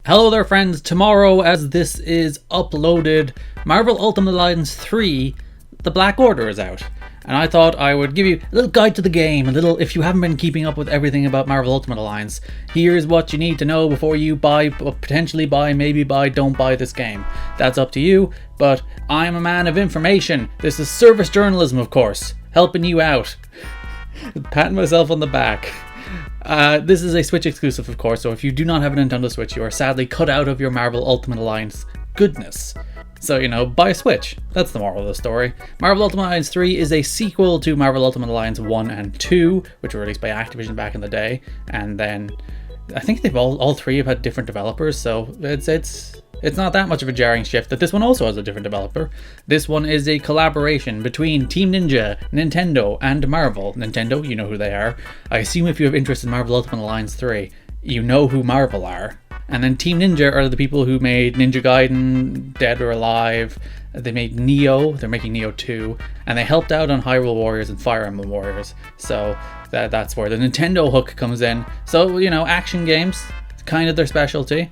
Hello there friends, tomorrow as this is uploaded, Marvel Ultimate Alliance 3, The Black Order is out. And I thought I would give you a little guide to the game, if you haven't been keeping up with everything about Marvel Ultimate Alliance, here's what you need to know before you potentially buy, maybe buy, don't buy this game. That's up to you, but I'm a man of information. This is service journalism, of course, helping you out. Patting myself on the back. This is a Switch exclusive, of course, so if you do not have a Nintendo Switch, you are sadly cut out of your Marvel Ultimate Alliance goodness. So, buy a Switch. That's the moral of the story. Marvel Ultimate Alliance 3 is a sequel to Marvel Ultimate Alliance 1 and 2, which were released by Activision back in the day. And then, I think they've all three have had different developers, so it's not that much of a jarring shift that this one also has a different developer. This one is a collaboration between Team Ninja, Nintendo, and Marvel. Nintendo, you know who they are. I assume if you have interest in Marvel Ultimate Alliance 3, you know who Marvel are. And then Team Ninja are the people who made Ninja Gaiden, Dead or Alive. They made Neo, they're making Neo 2, and they helped out on Hyrule Warriors and Fire Emblem Warriors. So that's where the Nintendo hook comes in. So, action games, kind of their specialty.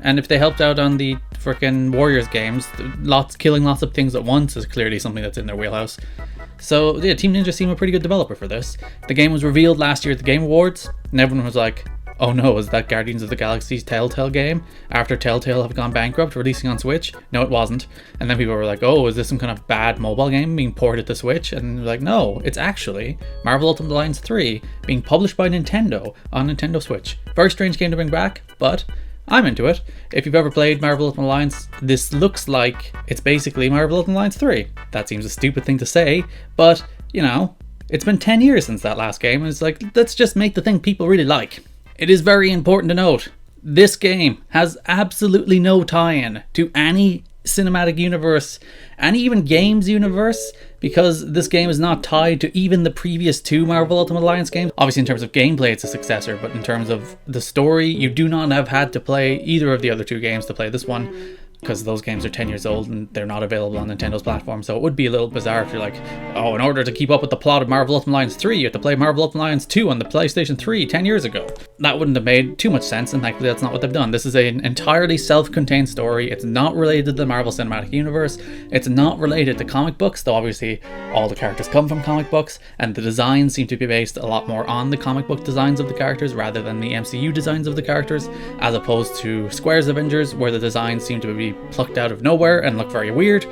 And if they helped out on the frickin' Warriors games, killing lots of things at once is clearly something that's in their wheelhouse. So yeah, Team Ninja seem a pretty good developer for this. The game was revealed last year at the Game Awards, and everyone was like, oh no, is that Guardians of the Galaxy's Telltale game? After Telltale have gone bankrupt, releasing on Switch? No, it wasn't. And then people were like, oh, is this some kind of bad mobile game being ported to Switch? And like, no, it's actually Marvel Ultimate Alliance 3 being published by Nintendo on Nintendo Switch. Very strange game to bring back, but I'm into it. If you've ever played Marvel Ultimate Alliance, this looks like it's basically Marvel Ultimate Alliance 3. That seems a stupid thing to say, but, it's been 10 years since that last game, and it's like, let's just make the thing people really like. It is very important to note, this game has absolutely no tie-in to any cinematic universe, and even games universe, because this game is not tied to even the previous two Marvel Ultimate Alliance games. Obviously in terms of gameplay it's a successor, but in terms of the story, you do not have had to play either of the other two games to play this one, because those games are 10 years old and they're not available on Nintendo's platform. So it would be a little bizarre if you're like, oh, in order to keep up with the plot of Marvel Ultimate Alliance 3, you have to play Marvel Ultimate Alliance 2 on the PlayStation 3 10 years ago. That wouldn't have made too much sense, and thankfully that's not what they've done. This is an entirely self-contained story. It's not related to the Marvel Cinematic Universe. It's not related to comic books, though obviously all the characters come from comic books, and the designs seem to be based a lot more on the comic book designs of the characters rather than the MCU designs of the characters, as opposed to Square's Avengers, where the designs seem to be plucked out of nowhere and look very weird.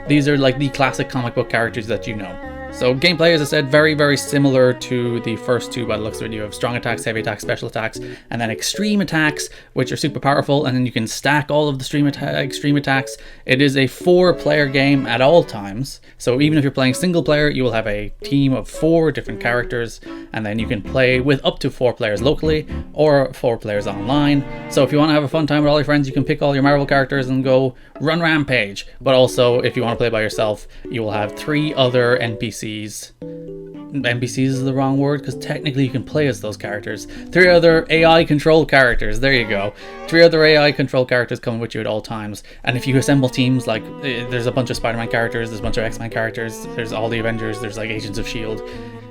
These are like the classic comic book characters that you know. So gameplay, as I said, very, very similar to the first two by the looks of it. You have strong attacks, heavy attacks, special attacks, and then extreme attacks, which are super powerful, and then you can stack all of the extreme attacks. It is a 4-player game at all times, so even if you're playing single player, you will have a team of 4 different characters, and then you can play with up to 4 players locally, or 4 players online. So if you want to have a fun time with all your friends, you can pick all your Marvel characters and go run rampage. But also, if you want to play by yourself, you will have 3 other NPCs. NPCs is the wrong word, because technically you can play as those characters. 3 other AI control characters, there you go. 3 other AI control characters coming with you at all times. And if you assemble teams, like there's a bunch of Spider-Man characters, there's a bunch of X-Men characters, there's all the Avengers, there's like Agents of S.H.I.E.L.D.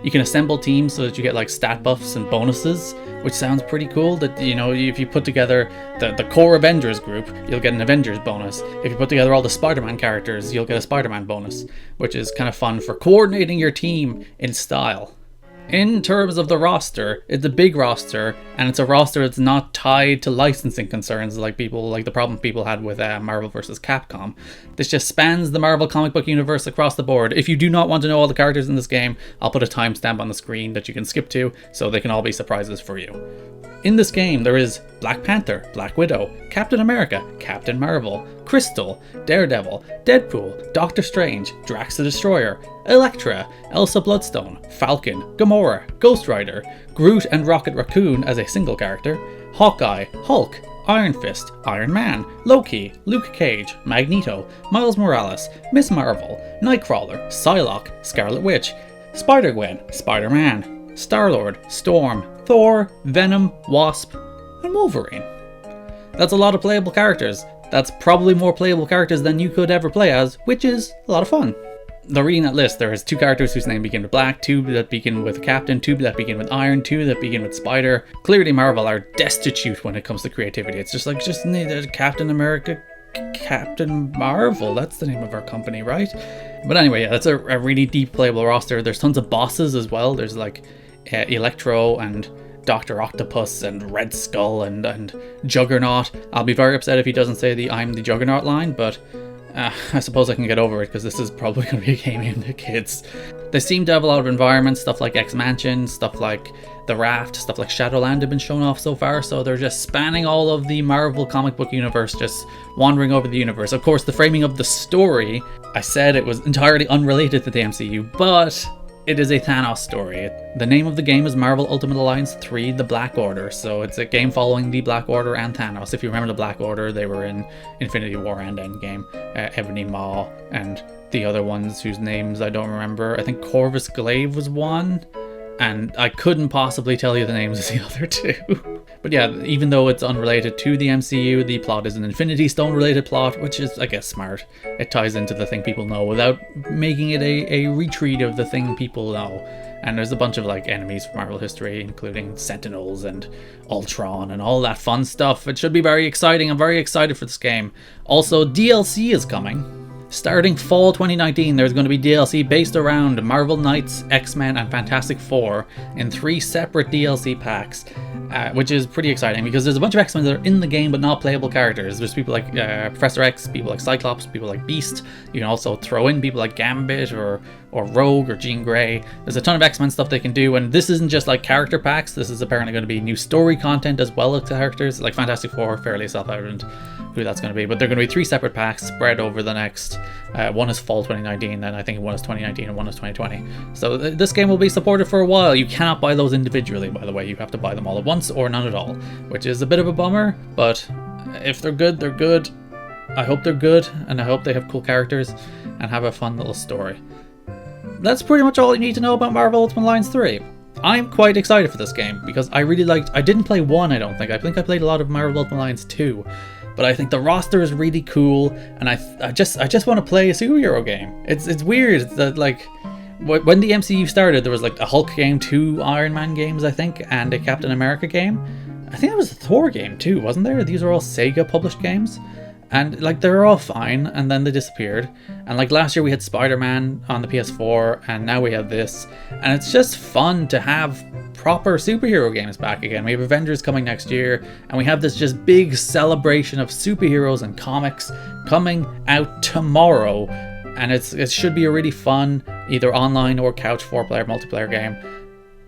You can assemble teams so that you get like stat buffs and bonuses, which sounds pretty cool. That, if you put together the core Avengers group, you'll get an Avengers bonus. If you put together all the Spider-Man characters, you'll get a Spider-Man bonus, which is kind of fun for coordinating your team in style. In terms of the roster, it's a big roster, and it's a roster that's not tied to licensing concerns like the problem people had with Marvel vs. Capcom. This just spans the Marvel comic book universe across the board. If you do not want to know all the characters in this game, I'll put a timestamp on the screen that you can skip to, so they can all be surprises for you. In this game, there is Black Panther, Black Widow, Captain America, Captain Marvel, Crystal, Daredevil, Deadpool, Doctor Strange, Drax the Destroyer, Elektra, Elsa Bloodstone, Falcon, Gamora, Ghost Rider, Groot and Rocket Raccoon as a single character, Hawkeye, Hulk, Iron Fist, Iron Man, Loki, Luke Cage, Magneto, Miles Morales, Miss Marvel, Nightcrawler, Psylocke, Scarlet Witch, Spider-Gwen, Spider-Man, Star-Lord, Storm, Thor, Venom, Wasp, and Wolverine. That's a lot of playable characters. That's probably more playable characters than you could ever play as, which is a lot of fun. Though reading that list, there is 2 characters whose name begin with black, 2 that begin with captain, 2 that begin with iron, 2 that begin with spider. Clearly Marvel are destitute when it comes to creativity. It's just need a Captain America, Captain Marvel. That's the name of our company, right? But anyway, yeah, that's a really deep playable roster. There's tons of bosses as well. There's like Electro and Dr. Octopus and Red Skull and Juggernaut. I'll be very upset if he doesn't say the "I'm the Juggernaut" line, but I suppose I can get over it because this is probably going to be a game aimed at kids. They seem to have a lot of environments, stuff like X-Mansion, stuff like The Raft, stuff like Shadowland have been shown off so far, so they're just spanning all of the Marvel comic book universe, just wandering over the universe. Of course, the framing of the story, I said it was entirely unrelated to the MCU, but it is a Thanos story. The name of the game is Marvel Ultimate Alliance 3: The Black Order, so it's a game following the Black Order and Thanos. If you remember the Black Order, they were in Infinity War and Endgame. Ebony Maw and the other ones whose names I don't remember. I think Corvus Glaive was one, and I couldn't possibly tell you the names of the other 2. But yeah, even though it's unrelated to the MCU, the plot is an Infinity Stone related plot, which is, I guess, smart. It ties into the thing people know without making it a retreat of the thing people know. And there's a bunch of like enemies from Marvel history, including Sentinels and Ultron and all that fun stuff. It should be very exciting. I'm very excited for this game. Also, DLC is coming. Starting fall 2019, there's going to be DLC based around Marvel Knights, X-Men, and Fantastic Four in 3 separate DLC packs, which is pretty exciting because there's a bunch of X-Men that are in the game but not playable characters. There's people like Professor X, people like Cyclops, people like Beast. You can also throw in people like Gambit or Rogue or Jean Grey. There's a ton of X-Men stuff they can do, and this isn't just like character packs. This is apparently going to be new story content as well as characters. Like Fantastic Four, fairly self-evident who that's going to be, but they're going to be 3 separate packs spread over the next one is fall 2019, and I think one is 2019 and one is 2020. So this game will be supported for a while. You cannot buy those individually, by the way. You have to buy them all at once or none at all, which is a bit of a bummer, but if they're good, they're good. I hope they're good, and I hope they have cool characters and have a fun little story. That's pretty much all you need to know about Marvel Ultimate Alliance 3. I'm quite excited for this game because I really liked... I didn't play 1, I don't think. I think I played a lot of Marvel Ultimate Alliance 2. But I think the roster is really cool, and I just want to play a superhero game. It's weird that like when the MCU started, there was like a Hulk game, 2 Iron Man games, I think, and a Captain America game. I think there was a Thor game too, wasn't there? These are all Sega published games. And like they're all fine, and then they disappeared. And like last year we had Spider-Man on the PS4, and now we have this. And it's just fun to have proper superhero games back again. We have Avengers coming next year, and we have this just big celebration of superheroes and comics coming out tomorrow. And it should be a really fun, either online or couch 4-player multiplayer game.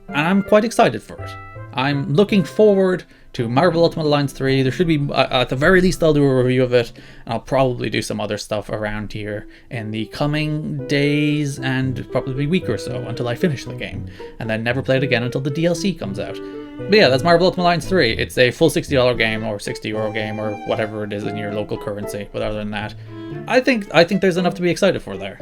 And I'm quite excited for it. I'm looking forward to Marvel Ultimate Alliance 3. There should be, at the very least, I'll do a review of it, and I'll probably do some other stuff around here in the coming days and probably week or so until I finish the game, and then never play it again until the DLC comes out. But yeah, that's Marvel Ultimate Alliance 3. It's a full $60 game or €60 game or whatever it is in your local currency. But other than that, I think there's enough to be excited for there.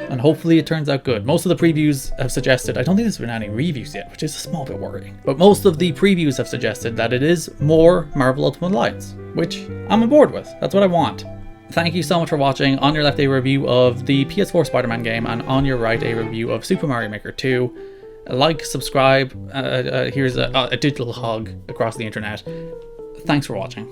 And hopefully it turns out good. Most of the previews have suggested, I don't think there's been any reviews yet, which is a small bit worrying, but most of the previews have suggested that it is more Marvel Ultimate Alliance, which I'm on board with. That's what I want. Thank you so much for watching. On your left, a review of the PS4 Spider-Man game, and on your right, a review of Super Mario Maker 2. Like, subscribe, here's a digital hug across the internet. Thanks for watching.